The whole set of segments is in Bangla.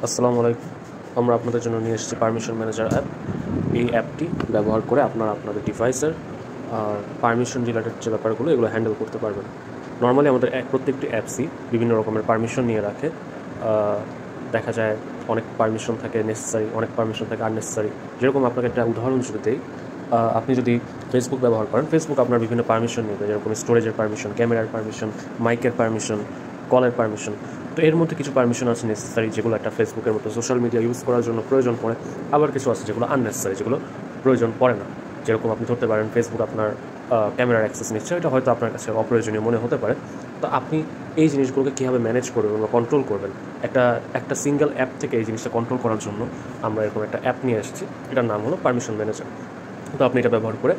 আসসালামু আলাইকুম। আমরা আপনাদের জন্য নিয়ে এসেছি পারমিশন ম্যানেজার অ্যাপ। এই অ্যাপটি ব্যবহার করে আপনারা আপনাদের ডিভাইসের পারমিশন রিলেটেড যে ব্যাপারগুলো এগুলো হ্যান্ডেল করতে পারবেন। নর্মালি আমাদের প্রত্যেকটি অ্যাপসই বিভিন্ন রকমের পারমিশন নিয়ে রাখে। দেখা যায় অনেক পারমিশন থাকে নেসেসারি, অনেক পারমিশন থাকে আননেসেসারি। যেরকম আপনাকে একটা উদাহরণ যদি দেই, আপনি যদি ফেসবুক ব্যবহার করেন, ফেসবুক আপনার বিভিন্ন পারমিশন নেবে, যেরকম স্টোরেজের পারমিশন, ক্যামেরার পারমিশন, মাইকের পারমিশন, কলের পারমিশন। তো এর মধ্যে কিছু পারমিশন আছে নেসেসারি, যেগুলো একটা ফেসবুকের মতো সোশ্যাল মিডিয়া ইউজ করার জন্য প্রয়োজন পড়ে। আবার কিছু আছে যেগুলো আননেসেসারি, যেগুলো প্রয়োজন পড়ে না। যেরকম আপনি ধরতে পারেন ফেসবুক আপনার ক্যামেরার অ্যাক্সেস নিচ্ছে, এটা হয়তো আপনার কাছে অপ্রয়োজনীয় মনে হতে পারে। তো আপনি এই জিনিসগুলোকে কীভাবে ম্যানেজ করবেন বা কন্ট্রোল করবেন, একটা সিঙ্গেল অ্যাপ থেকে এই জিনিসটা কন্ট্রোল করার জন্য আমরা এরকম একটা অ্যাপ নিয়ে এসেছি। এটার নাম হলো পারমিশন ম্যানেজার। তো আপনি এটা ব্যবহার করে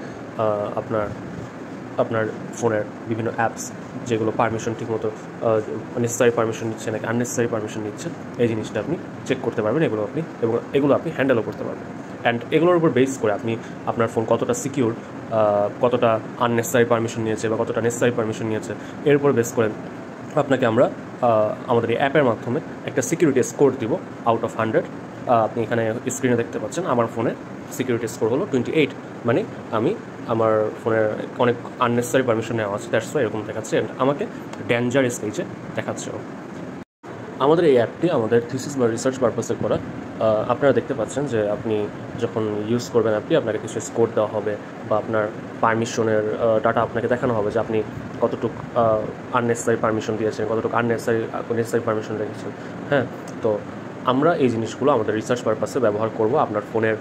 আপনার ফোনের বিভিন্ন অ্যাপস যেগুলো পারমিশন ঠিকমতো নেসেসারি পারমিশন নিচ্ছে নাকি আননেসেসারি পারমিশন নিচ্ছে, এই জিনিসটা আপনি চেক করতে পারবেন। এগুলো আপনি হ্যান্ডেলও করতে পারবেন। অ্যান্ড এগুলোর উপর বেস করে আপনি আপনার ফোন কতটা সিকিউর, কতটা আননেসেসারি পারমিশন নিয়েছে বা কতটা নেসেসারি পারমিশন নিয়েছে, এর উপর বেস করে আপনাকে আমরা আমাদের এই অ্যাপের মাধ্যমে একটা সিকিউরিটি স্কোর দিব আউট অফ 100। আপনি এখানে স্ক্রিনে দেখতে পাচ্ছেন আমার ফোনে সিকিউরিটি স্কোর হলো 28। মানে আমার ফোনের অনেক আননেসেসারি পারমিশন নেওয়া আছে, দ্যাটস ওয়াই এরকম দেখাচ্ছে। অ্যান্ড আমাকে ডেঞ্জার স্টেজে দেখাচ্ছে। আমাদের এই অ্যাপটি আমাদের থিসিস বা রিসার্চ পারপাসে করা। আপনারা দেখতে পাচ্ছেন যে আপনি যখন ইউজ করবেন অ্যাপটি, আপনাকে কিছু স্কোর দেওয়া হবে বা আপনার পারমিশনের ডাটা আপনাকে দেখানো হবে যে আপনি কতটুকু আননেসেসারি পারমিশন দিয়েছেন, কতটুকু নেসেসারি পারমিশন রেখেছেন। হ্যাঁ, তো আমরা এই জিনিসগুলো আমাদের রিসার্চ পারপাসে ব্যবহার করব। আপনার ফোনের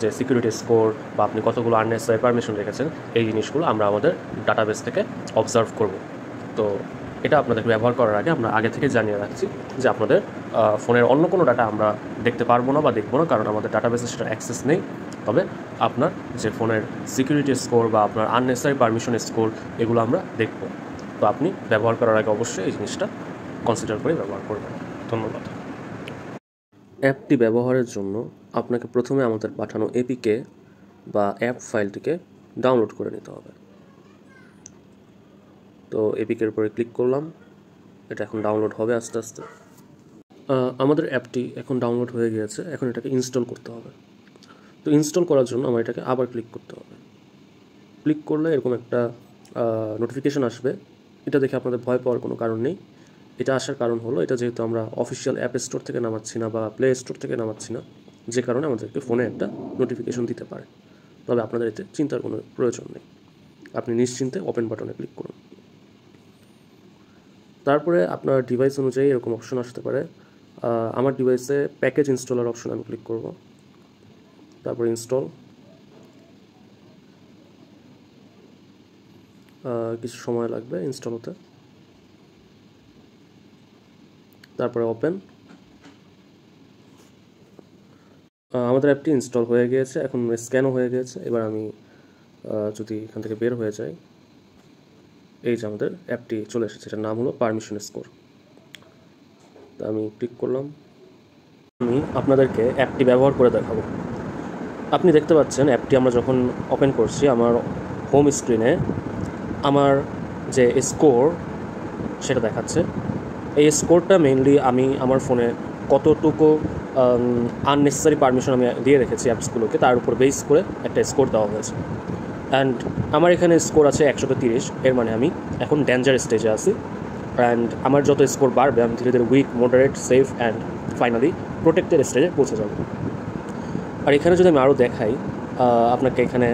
যে সিকিউরিটি স্কোর বা আপনি কতগুলো আননেসেসারি পারমিশন রেখেছেন, এই জিনিসগুলো আমরা আমাদের ডাটাবেস থেকে অবজার্ভ করব। তো এটা আপনাদের ব্যবহার করার আগে আমরা আগে থেকে জানিয়ে রাখছি যে আপনাদের ফোনের অন্য কোনো ডাটা আমরা দেখতে পারবো না বা দেখবো না, কারণ আমাদের ডাটাবেসে সেটার অ্যাক্সেস নেই। তবে আপনার যে ফোনের সিকিউরিটি স্কোর বা আপনার আননেসেসারি পারমিশন স্কোর, এগুলো আমরা দেখব। তো আপনি ব্যবহার করার আগে অবশ্যই এই জিনিসটা কনসিডার করে ব্যবহার করবেন। ধন্যবাদ। অ্যাপটি ব্যবহারের জন্য আপনাকে প্রথমে আমাদের পাঠানো এপিকে বা অ্যাপ ফাইলটিকে ডাউনলোড করে নিতে হবে। তো এপিকের উপরে ক্লিক করলাম, এটা এখন ডাউনলোড হবে আস্তে আস্তে। আমাদের অ্যাপটি এখন ডাউনলোড হয়ে গিয়েছে, এখন এটাকে ইনস্টল করতে হবে। তো ইনস্টল করার জন্য আমার এটাকে আবার ক্লিক করতে হবে। ক্লিক করলে এরকম একটা নোটিফিকেশান আসবে। এটা দেখে আপনাদের ভয় পাওয়ার কোনো কারণ নেই। এটা আসার কারণ হলো, এটা যেহেতু আমরা অফিসিয়াল অ্যাপ স্টোর থেকে নামাচ্ছি না বা প্লে স্টোর থেকে নামাচ্ছি না, যে কারণে আমাদেরকে ফোনে একটা নোটিফিকেশান দিতে পারে। তবে আপনাদের এতে চিন্তার কোনো প্রয়োজন নেই। আপনি নিশ্চিন্তে ওপেন বাটনে ক্লিক করুন। তারপরে আপনার ডিভাইস অনুযায়ী এরকম অপশন আসতে পারে। আমার ডিভাইসে প্যাকেজ ইনস্টলার অপশন আমি ক্লিক করব। তারপর ইনস্টল, কিছু সময় লাগবে ইনস্টল হতে। তারপরে ওপেন। আমাদের অ্যাপটি ইনস্টল হয়ে গিয়েছে, এখন স্ক্যানও হয়ে গিয়েছে। এবার আমি যদি এখান থেকে বের হয়ে যাই, এই যে আমাদের অ্যাপটি চলে এসেছে, এটার নাম হলো পারমিশন স্কোর। তা আমি ক্লিক করলাম। আমি আপনাদেরকে অ্যাপটি ব্যবহার করে দেখাবো। আপনি দেখতে পাচ্ছেন অ্যাপটি আমরা যখন ওপেন করছি, আমার হোম স্ক্রিনে আমার যে স্কোর সেটা দেখাচ্ছে। এই স্কোরটা মেইনলি আমি আমার ফোনে কতটুকু আননেসেসারি পারমিশন আমি দিয়ে রেখেছি অ্যাপসগুলোকে, তার উপর বেস করে একটা স্কোর দেওয়া হয়েছে। অ্যান্ড আমার এখানে স্কোর আছে 130। এর মানে আমি এখন ডেঞ্জার স্টেজে আছি। অ্যান্ড আমার যত স্কোর বাড়বে, আমি ধীরে ধীরে weak, moderate, safe and finally protected স্টেজে পৌঁছে যাব। আর এখানে যদি আমি আরও দেখাই আপনাকে, এখানে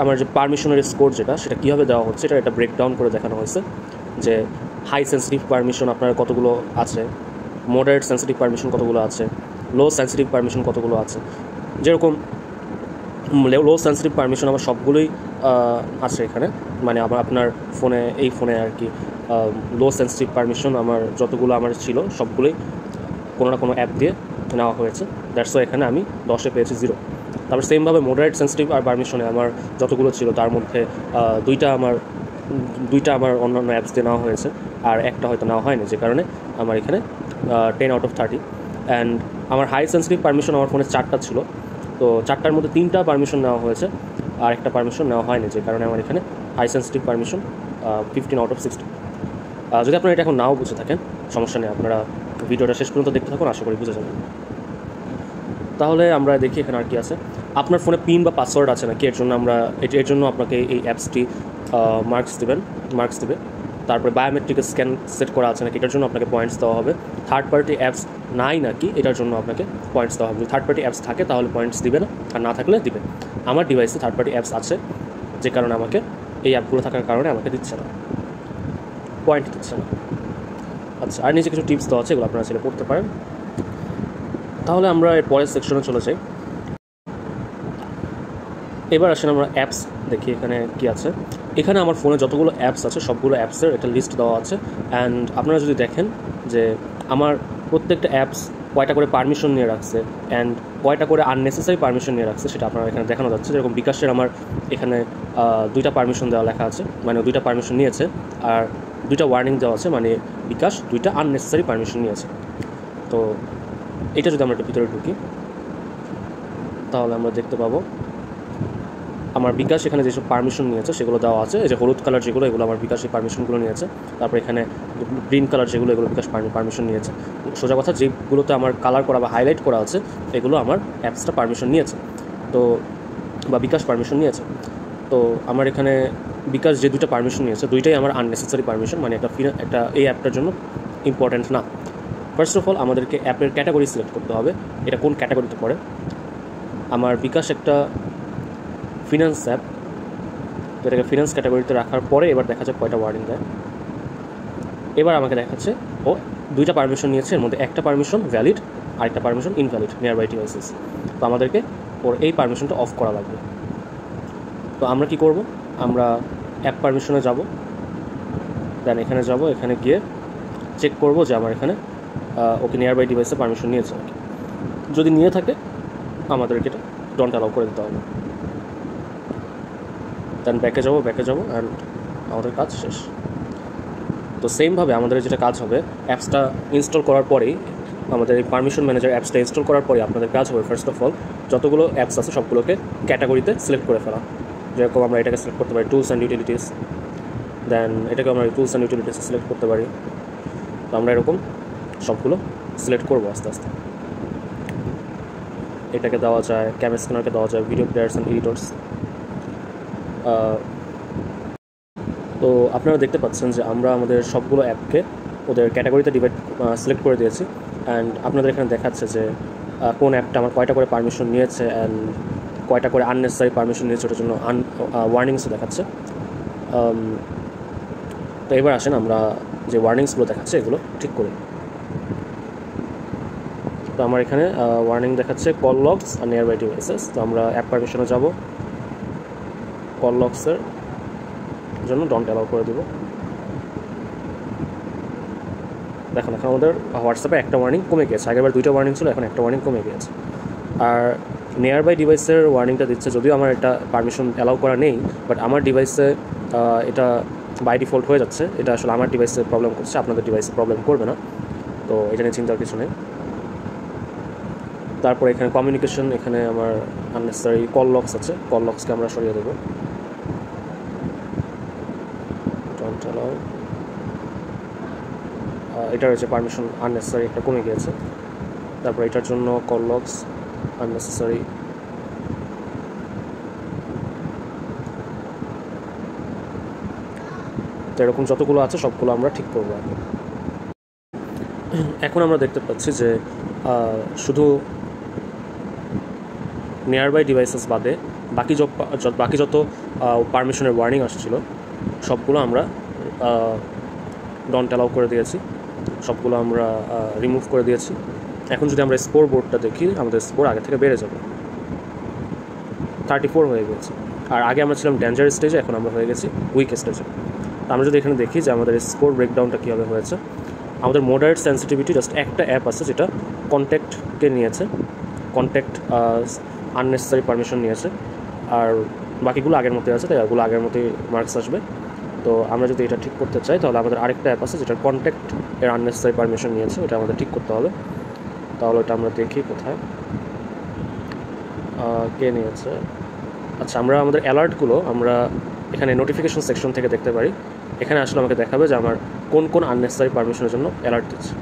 আমার যে পারমিশনের স্কোর সেটা কীভাবে দেওয়া হচ্ছে, এটা একটা ব্রেকডাউন করে দেখানো হয়েছে যে হাই সেন্সিটিভ পারমিশন আপনার কতগুলো আছে, মডারেট সেন্সিটিভ পারমিশন কতগুলো আছে, লো সেন্সিটিভ পারমিশন কতগুলো আছে। যেরকম লো সেন্সিটিভ পারমিশন আমার সবগুলোই আছে এখানে, মানে আপনার এই ফোনে আর কি লো সেন্সিটিভ পারমিশন আমার যতগুলো আমার ছিল সবগুলোই কোনো না কোনো অ্যাপ দিয়ে নেওয়া হয়েছে। দ্যাটস ওয়াই এখানে আমি 10-এ পেয়েছি 0। তারপর সেমভাবে মডারেট সেন্সিটিভ আর পারমিশনে আমার যতগুলো ছিল তার মধ্যে দুইটা আমার অন্যান্য অ্যাপস দিয়ে নেওয়া হয়েছে, আর একটা হয়তো নেওয়া হয়নি, যে কারণে আমার এখানে 10 out of 30। অ্যান্ড আমার হাই সেন্সিটিভ পারমিশন আমার ফোনে 4টা ছিল, তো 4টার মধ্যে 3টা পারমিশন নেওয়া হয়েছে আর একটা পারমিশন নেওয়া হয়নি, যে কারণে আমার এখানে high sensitive permission 15 out of 60। যদি আপনারা এটা এখন নাও বুঝে থাকেন, সমস্যা নেই, আপনারা ভিডিওটা শেষ পর্যন্ত দেখতে থাকুন, আশা করি বুঝে যাবেন। তাহলে আমরা দেখি এখানে আর কি আছে। আপনার ফোনে পিন বা পাসওয়ার্ড আছে নাকি, এর জন্য আপনাকে এই অ্যাপসটি মার্কস দেবে। তারপরে বায়োমেট্রিক স্ক্যান সেট করা আছে নাকি, এটার জন্য আপনাকে পয়েন্টস দেওয়া হবে। থার্ড পার্টি অ্যাপস নাই নাকি, এটার জন্য আপনাকে পয়েন্টস দেওয়া হবে। যদি থার্ড পার্টি অ্যাপস থাকে তাহলে পয়েন্টস দিবে না, আর না থাকলে দিবে। আমার ডিভাইসে থার্ড পার্টি অ্যাপস আছে, যে কারণে আমাকে এই অ্যাপগুলো থাকার কারণে আমাকে দিচ্ছে না, পয়েন্ট দিচ্ছে না। আচ্ছা, আর নিচে কিছু টিপস দেওয়া আছে, এগুলো আপনারা ছেলে পড়তে পারেন। তাহলে আমরা এর পরের সেকশনে চলে যাই। এবার আসেন আমরা অ্যাপস দেখি এখানে কি আছে। এখানে আমার ফোনে যতগুলো অ্যাপস আছে সবগুলো অ্যাপসের একটা লিস্ট দেওয়া আছে। অ্যান্ড আপনারা যদি দেখেন যে আমার প্রত্যেকটা অ্যাপস কয়টা করে পারমিশন নিয়ে রাখছে অ্যান্ড কয়টা করে আননেসেসারি পারমিশন নিয়ে রাখছে, সেটা আপনারা এখানে দেখানো যাচ্ছে। যেরকম বিকাশের আমার এখানে 2টা পারমিশন দেওয়া লেখা আছে, মানে 2টা পারমিশন নিয়েছে, আর 2টা ওয়ার্নিং দেওয়া আছে, মানে বিকাশ 2টা আননেসেসারি পারমিশন নিয়েছে। তো এটা যদি আমরা একটু ভিতরে ঢুকি তাহলে আমরা দেখতে পাবো আমার বিকাশ এখানে যেসব পারমিশন নিয়েছে সেগুলো দেওয়া আছে। এই যে হলুদ কালার যেগুলো, এগুলো আমার বিকাশ এই পারমিশনগুলো নিয়েছে। তারপর এখানে গ্রিন কালার যেগুলো, এগুলো বিকাশ পারমিশন নিয়েছে। সোজা কথা, যেগুলোতে আমার কালার করা বা হাইলাইট করা আছে এগুলো আমার অ্যাপসটা পারমিশন নিয়েছে, তো বা বিকাশ পারমিশন নিয়েছে। তো আমার এখানে বিকাশ যে 2টা পারমিশন নিয়েছে 2টাই আমার আননেসেসারি পারমিশন, মানে একটা এই অ্যাপটার জন্য ইম্পর্ট্যান্ট না। ফার্স্ট অফ অল আমাদেরকে অ্যাপের ক্যাটাগরি সিলেক্ট করতে হবে, এটা কোন ক্যাটাগরিতে পড়ে। আমার বিকাশ একটা ফিনান্স অ্যাপ, তো এটাকে ফিনান্স ক্যাটাগরিতে রাখার পরে এবার দেখা যাক কয়টা ওয়ার্নিং দেয়। এবার আমাকে দেখাচ্ছে ও 2টা পারমিশন নিয়েছে, এর মধ্যে একটা পারমিশন ভ্যালিড আর একটা permission invalid, nearby devices. তো আমাদেরকে ওর এই পারমিশনটা অফ করা লাগবে। তো আমরা কি করব, আমরা অ্যাপ পারমিশনে যাব, দেন এখানে যাব, এখানে গিয়ে চেক করব যে আমার এখানে ওকে নিয়ার বাই ডিভাইসে পারমিশন নিয়েছে নাকি। যদি নিয়ে থাকে আমাদেরকে এটা ডন্ট অ্যালাউ করে দিতে হবে। দেন ব্যাকে যাব অ্যান্ড আমাদের কাজ শেষ। তো সেমভাবে আমাদের যেটা কাজ হবে, অ্যাপসটা ইনস্টল করার পরেই, আমাদের এই পারমিশন ম্যানেজার অ্যাপসটা ইনস্টল করার পরেই আপনাদের কাজ হবে ফার্স্ট অফ অল যতগুলো অ্যাপস আছে সবগুলোকে ক্যাটাগরিতে সিলেক্ট করে ফেলা। যেরকম আমরা এটাকে সিলেক্ট করতে পারি টুলস অ্যান্ড ইউটিলিটিস, দেন এটাকে আমরা টুলস অ্যান্ড ইউটিলিটিস সিলেক্ট করতে পারি। তো আমরা এরকম সবগুলো সিলেক্ট করবো আস্তে আস্তে। এটাকে দেওয়া যায়, ক্যামেরা স্ক্যানারকে দেওয়া যায়, ভিডিও প্লেয়ার্স অ্যান্ড এডিটর্স। তো আপনারা দেখতে পাচ্ছেন যে আমরা আমাদের সবগুলো অ্যাপকে ওদের ক্যাটাগরিতে সিলেক্ট করে দিয়েছি। অ্যান্ড আপনাদের এখানে দেখাচ্ছে যে কোন অ্যাপটা আমার কয়টা করে পারমিশন নিয়েছে অ্যান্ড কয়টা করে আননেসেসারি পারমিশন নিয়েছে, ওটার জন্য ওয়ার্নিংসও দেখাচ্ছে। তো এবার আসেন আমরা যে ওয়ার্নিংসগুলো দেখাচ্ছে এগুলো ঠিক করি। তো আমার এখানে ওয়ার্নিং দেখাচ্ছে কল লগস আর নিয়ার বাই ডিভাইসেস। তো আমরা অ্যাপ পারমিশনে যাব, কল লগসের জন্য ডন্ট অ্যালাউ করে দেব। দেখুন এখন আমাদের হোয়াটসঅ্যাপে একটা ওয়ার্নিং কমে গিয়েছে, আগেরবার 2টা ওয়ার্নিং ছিল, এখন একটা ওয়ার্নিং কমে গিয়েছে। আর নিয়ার বাই ডিভাইসের ওয়ার্নিংটা দিচ্ছে, যদিও আমার এটা পারমিশন অ্যালাউ করা নেই, বাট আমার ডিভাইসে এটা বাই ডিফল্ট হয়ে যাচ্ছে। এটা আসলে আমার ডিভাইসে প্রবলেম করছে, আপনাদের ডিভাইসে প্রবলেম করবে না, তো এটা নিয়ে চিন্তার কিছু নেই। তারপর এখানে কমিউনিকেশন, এখানে আমার আননেসেসারি কল লগস আছে, কল লগসকে আমরা সরিয়ে দেবো, ডন্ট অ্যালাউ। এটা হচ্ছে পারমিশন আননেসেসারি একটা কমে গিয়েছে। তারপর এটার জন্য কল লগস আননেসেসারি, তো এরকম যতগুলো আছে সবগুলো আমরা ঠিক করবো আগে। এখন আমরা দেখতে পাচ্ছি যে শুধু নিয়ার বাই ডিভাইসেস বাদে বাকি যত পারমিশনের ওয়ার্নিং আসছিল সবগুলো আমরা ডন্ট অ্যালাউ করে দিয়েছি, সবগুলো আমরা রিমুভ করে দিয়েছি। এখন যদি আমরা স্কোর বোর্ডটা দেখি, আমাদের স্কোর আগে থেকে বেড়ে যাবে, 34 হয়ে গেছে। আর আগে আমরা ছিলাম ডেঞ্জার স্টেজে, এখন আমরা হয়ে গেছি উইক স্টেজে। আমরা যদি এখানে দেখি যে আমাদের স্কোর ব্রেকডাউনটা কীভাবে হয়েছে, আমাদের মডারেট সেন্সিটিভিটি জাস্ট একটা অ্যাপ আছে যেটা কন্ট্যাক্টকে নিয়েছে, কন্ট্যাক্ট আননেসেসারি পারমিশন নিয়েছে, আর বাকিগুলো আগের মতোই আছে, তাই এগুলো আগের মতোই মার্কস আসবে। তো আমরা যদি এটা ঠিক করতে চাই তাহলে আমাদের আরেকটা অ্যাপ আছে যেটা কন্ট্যাক্ট এর আননেসেসারি পারমিশন নিয়েছে, ওটা আমাদের ঠিক করতে হবে। তাহলে ওটা আমরা দেখি কোথায় কে নিয়েছে। আচ্ছা, আমরা আমাদের অ্যালার্টগুলো আমরা এখানে নোটিফিকেশন সেকশন থেকে দেখতে পারি। এখানে আসলে আমাকে দেখাবে যে আমার কোন কোন আননেসেসারি পারমিশনের জন্য অ্যালার্ট দিচ্ছে।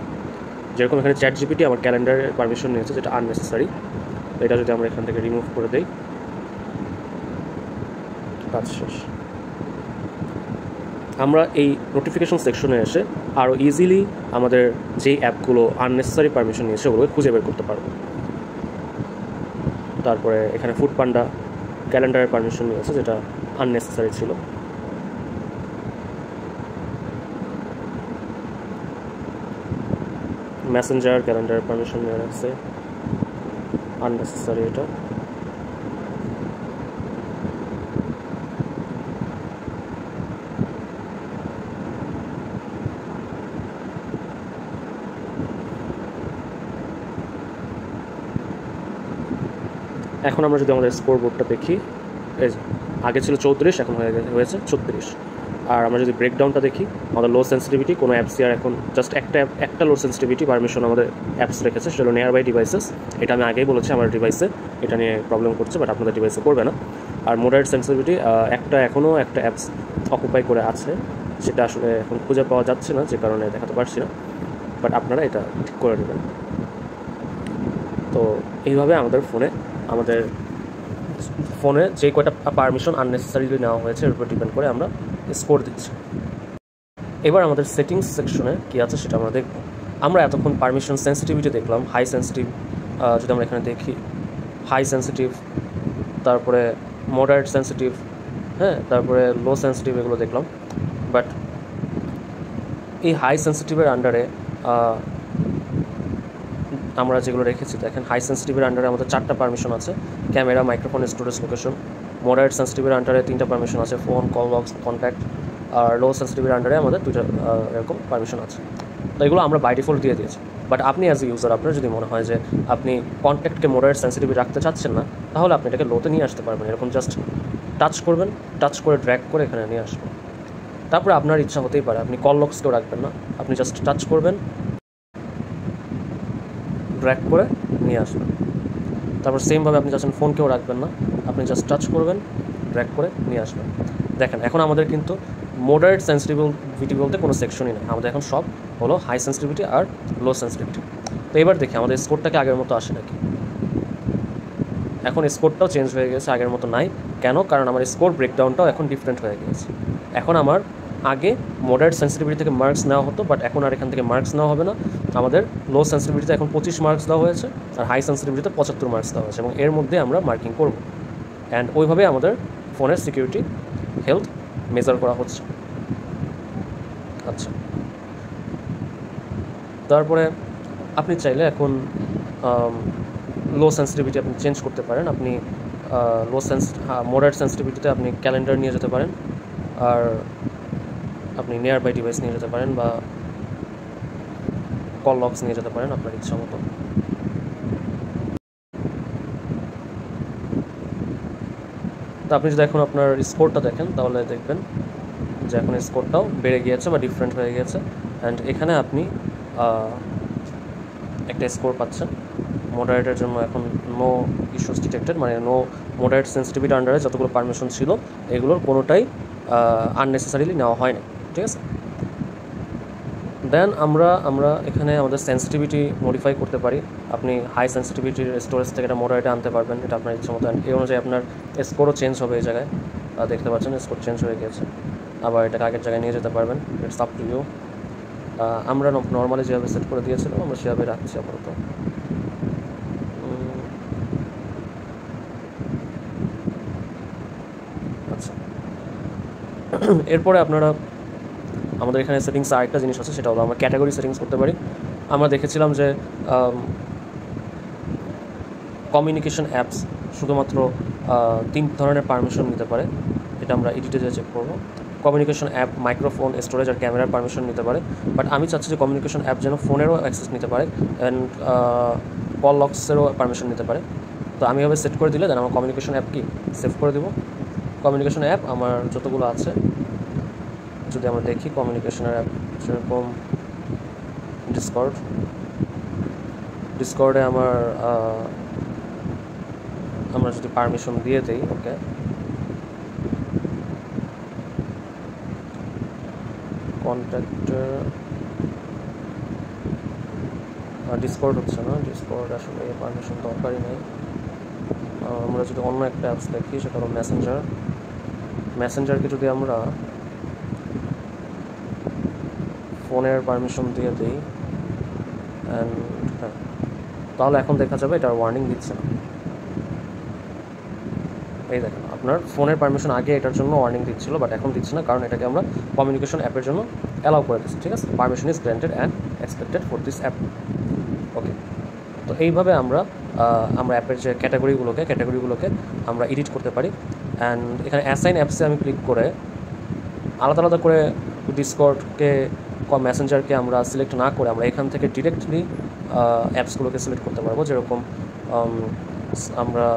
যেরকম এখানে চ্যাট জিপিটি আমার ক্যালেন্ডারের পারমিশন নিয়েছে, যেটা আননেসেসারি। এটা যদি আমরা এখান থেকে রিমুভ করে দিই, কাজ শেষ। আমরা এই নোটিফিকেশন সেকশনে এসে আরও ইজিলি আমাদের যেই অ্যাপগুলো আননেসেসারি পারমিশন নিয়েছে ওগুলোকে খুঁজে বের করতে পারবো। তারপরে এখানে ফুড পান্ডা ক্যালেন্ডারের পারমিশন নিয়েছে, যেটা আননেসেসারি ছিল। মেসেঞ্জার ক্যালেন্ডারের পারমিশন নিয়ে রাখছে, আননেসেসারি এটা। এখন আমরা যদি আমাদের স্কোর বোর্ডটা দেখি, এই যে আগে ছিল 34, এখন হয়েছে 36। আর আমরা যদি ব্রেকডাউনটা দেখি, আমাদের লো সেন্সিটিভিটি কোনো অ্যাপসই আর এখন জাস্ট একটা লো সেন্সিটিভিটি পারমিশন আমাদের অ্যাপস রেখেছে, সেটা হলো নিয়ার বাই ডিভাইসেস। এটা আমি আগেই বলেছি আমার ডিভাইসে এটা নিয়ে প্রবলেম করছে, বাট আপনাদের ডিভাইসে করবে না। আর মডারেট সেন্সিটিভিটি এখনও একটা অ্যাপস অকুপাই করে আছে, সেটা আসলে এখন খুঁজে পাওয়া যাচ্ছে না, যে কারণে দেখাতে পারছি না, বাট আপনারা এটা ঠিক করে নেবেন। তো এইভাবে আমাদের ফোনে যে কয়টা পারমিশন আননেসেসারিলি নেওয়া হয়েছে এর উপর ডিপেন্ড করে আমরা স্কোর দিচ্ছি। এবার আমাদের সেটিংস সেকশনে কী আছে সেটা আমরা দেখব। আমরা এতক্ষণ পারমিশন সেন্সিটিভিটি দেখলাম, হাই সেন্সিটিভ, যদি আমরা এখানে দেখি হাই সেন্সিটিভ, তারপরে মডারেট সেন্সিটিভ, হ্যাঁ, তারপরে লো সেন্সিটিভ, এগুলো দেখলাম। বাট এই হাই সেন্সিটিভের আন্ডারে আমরা যেগুলো রেখেছি দেখেন, হাই সেন্সিটিভের আন্ডারে আমাদের 4টা পারমিশন আছে, camera, microphone, storage, location. Moderate সেন্সিটিভের আন্ডারে 3টা পারমিশন আছে, ফোন, কল লগস, কন্ট্যাক্ট। আর লো সেন্সিটিভের আন্ডারে আমাদের 2টা এরকম পারমিশন আছে। তো এগুলো আমরা বাই ডিফল্ট দিয়ে দিয়েছি। বাট আপনি অ্যাজ এ ইউজার, আপনার যদি মনে হয় যে আপনি কন্ট্যাক্টকে মডারেট সেন্সিটিভ রাখতে চাচ্ছেন না, তাহলে আপনি এটাকে লোতে নিয়ে আসতে পারবেন। এরকম জাস্ট টাচ করবেন, টাচ করে ড্র্যাগ করে এখানে নিয়ে আসবেন। তারপরে আপনার ইচ্ছা হতেই পারে আপনি কল লগসকেও রাখবেন না, আপনি জাস্ট টাচ করবেন, ড্র্যাগ করে নিয়ে আসবেন। তারপর সেমভাবে আপনি চাচ্ছেন ফোনকেও রাখবেন না, আপনি জাস্ট টাচ করবেন, ড্র্যাগ করে নিয়ে আসবেন। দেখেন এখন আমাদের কিন্তু মডারেট সেন্সিটিভিটি বলতে কোনো সেকশনই নেই, আমাদের এখন সব হলো হাই সেন্সিটিভিটি আর লো সেন্সিটিভিটি। তো এবার দেখি আমাদের স্কোরটাকে আগের মতো আসে নাকি। এখন স্কোরটাও চেঞ্জ হয়ে গেছে, আগের মতো নাই। কেন? কারণ আমার স্কোর ব্রেকডাউনটাও এখন ডিফারেন্ট হয়ে গিয়েছে। এখন আমার আগে মডারেট সেন্সিটিভিটি থেকে মার্কস নেওয়া হতো, বাট এখন আর এখান থেকে মার্কস নেওয়া হবে না। আমাদের লো সেন্সিটিভিটিতে এখন 25 মার্কস দেওয়া হয়েছে, আর হাই সেন্সিটিভিটিতে 75 মার্কস দেওয়া হয়েছে, এবং এর মধ্যে আমরা মার্কিং করব। অ্যান্ড ওইভাবে আমাদের ফোনের সিকিউরিটি হেলথ মেজার করা হচ্ছে। আচ্ছা, তারপরে আপনি চাইলে এখন লো সেন্সিটিভিটি আপনি চেঞ্জ করতে পারেন। আপনি মডারেট সেন্সিটিভিটিতে আপনি ক্যালেন্ডার নিয়ে যেতে পারেন, আর আপনি নিয়ার বাই ডিভাইস নিয়ে যেতে পারেন, বা কল লগস নিয়ে যেতে পারেন আপনার ইচ্ছা মতো। তো আপনি যদি এখন আপনার স্কোরটা দেখেন, তাহলে দেখবেন যে এখন স্কোরটাও বেড়ে গিয়েছে বা ডিফারেন্ট হয়ে গিয়েছে। অ্যান্ড এখানে আপনি একটা স্কোর পাচ্ছেন। মডারেটের জন্য এখন নো ইস্যুস ডিটেক্টেড, মানে নো মডারেট সেন্সিটিভিটি আন্ডারে যতগুলো পারমিশন ছিল এগুলোর কোনোটাই আননেসেসারিলি নেওয়া হয়নি, ঠিক আছে। দেন আমরা এখানে আমাদের সেন্সিটিভিটি মডিফাই করতে পারি। আপনি হাই সেন্সিটিভিটির স্টোরেজ থেকে এটা মডারেটে আনতে পারবেন, এটা আপনার ইচ্ছা মতো। এই অনুযায়ী আপনার স্কোরও চেঞ্জ হবে। এই জায়গায় দেখতে পাচ্ছেন স্কোর চেঞ্জ হয়ে গিয়েছে, আবার এটাকে আগের জায়গায় নিয়ে যেতে পারবেন। It's up to you. আমরা নর্মালি যেভাবে সেট করে দিয়েছিলাম আমরা সেভাবে রাখছি আপাতত। আচ্ছা, এরপরে আপনারা আমাদের এখানে সেটিংসে আরেকটা জিনিস আছে, সেটা হলো আমরা ক্যাটাগরি সেটিংস করতে পারি। আমরা দেখেছিলাম যে কমিউনিকেশন অ্যাপস শুধুমাত্র 3 ধরনের পারমিশন নিতে পারে। এটা আমরা এডিটে যেয়ে চেক করবো। কমিউনিকেশন অ্যাপ, মাইক্রোফোন, স্টোরেজ আর ক্যামেরার পারমিশন নিতে পারে। বাট আমি চাচ্ছি যে কমিউনিকেশন অ্যাপ যেন ফোনেরও অ্যাক্সেস নিতে পারে, অ্যান্ড কল লগসেরও পারমিশন নিতে পারে। তো আমি এভাবে সেট করে দিলে দেন আমার কমিউনিকেশন অ্যাপ কি সেভ করে দেবো। কমিউনিকেশন অ্যাপ আমার যতগুলো আছে, যদি আমরা দেখি কমিউনিকেশনের অ্যাপ, সেরকম ডিসকর্ডে আমরা যদি পারমিশন দিয়ে দিই, ওকে, কন্ট্যাক্ট ডিসকর্ড হচ্ছে না, ডিসকর্ড আসলে পারমিশন দরকারই নেই। আমরা যদি অন্য একটা অ্যাপস দেখি, সেটা হলো মেসেঞ্জার। মেসেঞ্জারকে যদি আমরা ফোনের পারমিশন দিয়ে দিই অ্যান্ড হ্যাঁ, তাহলে এখন দেখা যাবে এটার ওয়ার্নিং দিচ্ছে না। এই দেখেন, আপনার ফোনের পারমিশন আগে এটার জন্য ওয়ার্নিং দিচ্ছিল, বাট এখন দিচ্ছে না, কারণ এটাকে আমরা কমিউনিকেশন অ্যাপের জন্য অ্যালাউ করে দিচ্ছি। ঠিক আছে, permission is granted and expected for this app. Okay, তো এইভাবে আমরা অ্যাপের যে ক্যাটাগরিগুলোকে আমরা এডিট করতে পারি। অ্যান্ড এখানে অ্যাসাইন অ্যাপসে আমি ক্লিক করে আলাদা আলাদা করে ডিসকর্ডকে মেসেঞ্জারকে আমরা সিলেক্ট না করে আমরা এখান থেকে ডিরেক্টলি অ্যাপসগুলোকে সিলেক্ট করতে পারবো। যেরকম আমরা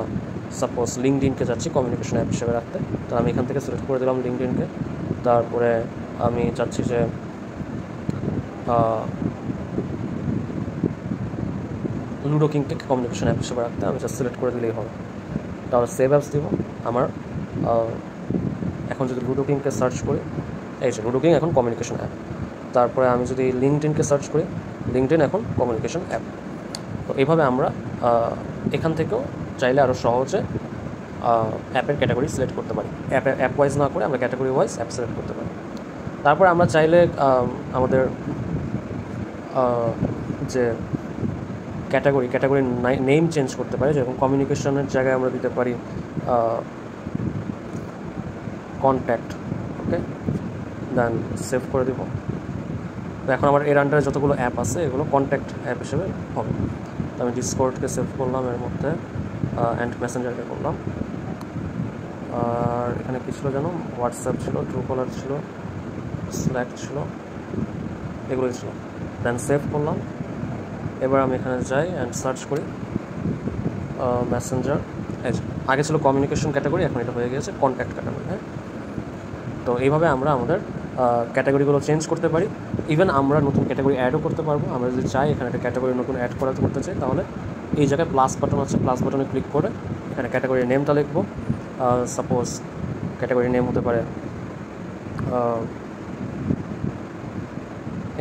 সাপোজ লিঙ্কডইনকে যাচ্ছি কমিউনিকেশন অ্যাপ হিসেবে রাখতে, তো আমি এখান থেকে সিলেক্ট করে দিলাম লিঙ্কডইনকে। তারপরে আমি চাচ্ছি যে লুডো কিংকে কমিউনিকেশন অ্যাপ হিসেবে রাখতে, আমি জাস্ট সিলেক্ট করে দিলেই হবে। তাহলে সেভ অ্যাপস দিব। আমার এখন যদি লুডো কিংকে সার্চ করি, এই যে লুডো কিং এখন কমিউনিকেশন অ্যাপ। তারপরে আমি যদি লিঙ্কডইনকে সার্চ করি, লিঙ্কডইন এখন কমিউনিকেশন অ্যাপ। তো এইভাবে আমরা এখান থেকেও চাইলে আরও সহজে অ্যাপের ক্যাটাগরি সিলেক্ট করতে পারি। অ্যাপ ওয়াইজ না করে আমরা ক্যাটাগরি ওয়াইজ অ্যাপ সিলেক্ট করতে পারি। তারপর আমরা চাইলে আমাদের যে ক্যাটাগরি নেম চেঞ্জ করতে পারি। যেরকম কমিউনিকেশনের জায়গায় আমরা দিতে পারি কন্ট্যাক্ট। ওকে, দেন সেভ করে দেব। তো এখন আমার এর আন্ডারে যতগুলো অ্যাপ আছে এগুলো কন্ট্যাক্ট অ্যাপ হিসেবে হবে। তো আমি ডিসকর্ডকে সেভ করলাম এর মধ্যে, অ্যান্ড মেসেঞ্জারকে করলাম। আর এখানে কী ছিল যেন, হোয়াটসঅ্যাপ ছিল, ট্রুকলার ছিল, স্ল্যাক ছিল, এগুলোই ছিল। দেন সেভ করলাম। এবার আমি এখানে যাই অ্যান্ড সার্চ করি মেসেঞ্জার। আগে ছিল কমিউনিকেশন ক্যাটাগরি, এখন এটা হয়ে গেছে কন্ট্যাক্ট ক্যাটাগরি। হ্যাঁ, তো এইভাবে আমরা আমাদের ক্যাটাগরিগুলো চেঞ্জ করতে পারি। ইভেন আমরা নতুন ক্যাটাগরি অ্যাডও করতে পারবো। আমরা যদি চাই এখানে একটা ক্যাটাগরি নতুন অ্যাড করতে চাই, তাহলে এই জায়গায় প্লাস বাটন আছে, প্লাস বাটনে ক্লিক করে এখানে ক্যাটাগরির নেমটা লিখবো। সাপোজ ক্যাটাগরির নেম হতে পারে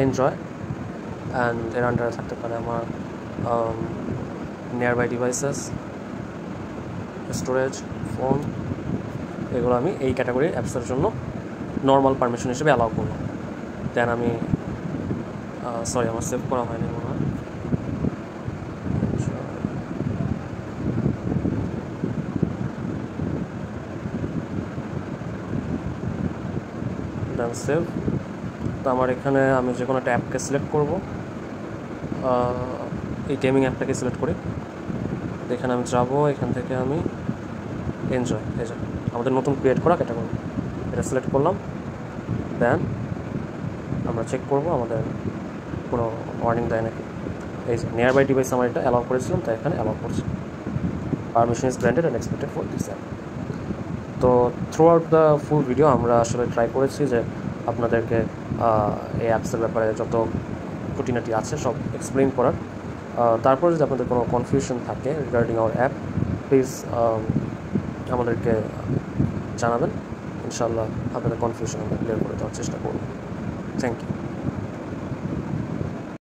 এনজয়, অ্যান্ড এর আন্ডারে থাকতে পারে আমার nearby devices, storage, phone. এগুলো আমি এই ক্যাটাগরির অ্যাপসের জন্য নর্মাল পারমিশন হিসেবে অ্যালাউ করলাম। দেন আমি সরি, আমার সেভ করা হয়নি মনে হয়। দেন সেভ। তো আমার এখানে আমি যে কোনো একটা অ্যাপকে সিলেক্ট করবো, এই গেমিং অ্যাপটাকে সিলেক্ট করি। এখানে আমি যাবো, এখান থেকে আমি এনজয়, এই যে আমাদের নতুন ক্রিয়েট করা ক্যাটাগরি, এটা সিলেক্ট করলাম। দেন আমরা চেক করবো আমাদের কোনো ওয়ার্নিং দেয় নাকি। এই যে নিয়ার বাই ডিভাইস আমার এটা অ্যালাউ করেছিলাম, তাই এখানে অ্যালাউ করছি। Permission is granted and expected for this app. তো throughout the full video আমরা আসলে ট্রাই করেছি যে আপনাদেরকে এই অ্যাপসের ব্যাপারে যত খুঁটিনাটি আছে সব এক্সপ্লেইন করার। তারপর যদি আপনাদের কোনো কনফিউশন থাকে রিগার্ডিং আওয়ার অ্যাপ, প্লিজ আমাদেরকে জানাবেন। ইনশাআল্লাহ আপনাদের কনফিউশন আমরা ক্লিয়ার করে দেওয়ার চেষ্টা করব। Thank you.